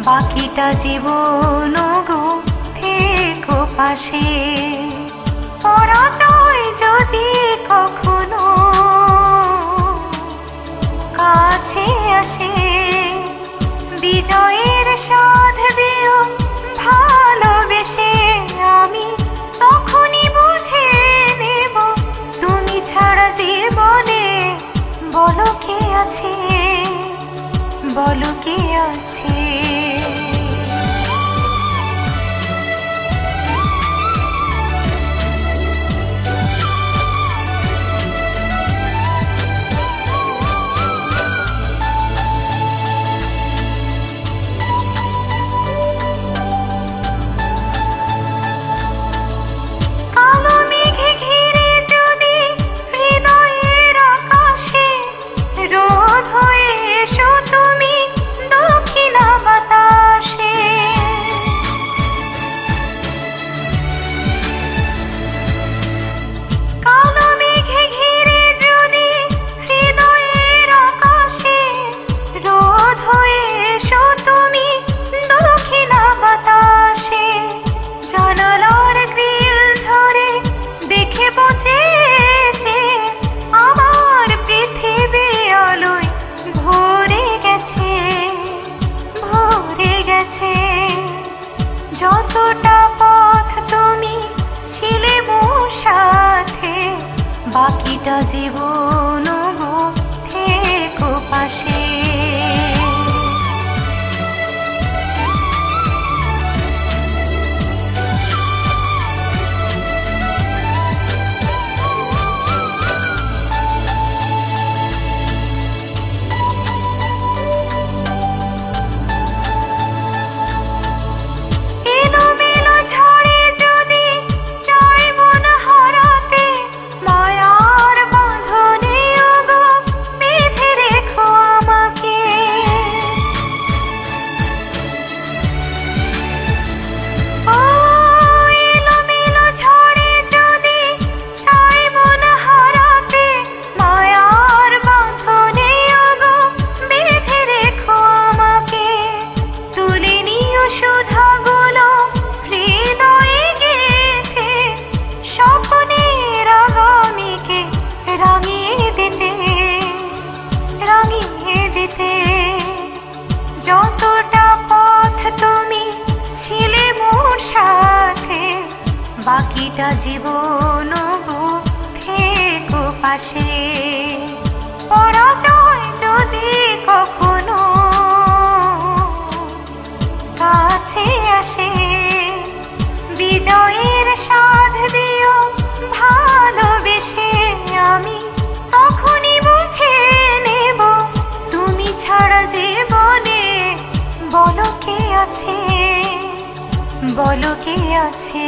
বাকিটা জীবন গো থেকো পাশে। পরাজয় যদি কখনো কাছে আসে, বিজয়ের স্বাদ দিও ভালোবেসে। আমি তখনই বুঝে নেব তুমি ছাড়া জীবনে বলো কে আছে, বলো কে আছে। যতটা পথ তুমি ছিলে মোর সাথে, বাকিটা জীবন গো থেকো পাশে। যতটা পথ তুমি ছিলে মোর সাথে, বাকিটা জীবন গো থেকো পাশে। পরাজয় যদি কখনো কাছে আসে, বিজয়ের স্বাদ দিও ভালোবেসে। আমি তখনই বুঝে নেব তুমি ছাড়া জীবনে বলো কে আছে, বলো কে আছে।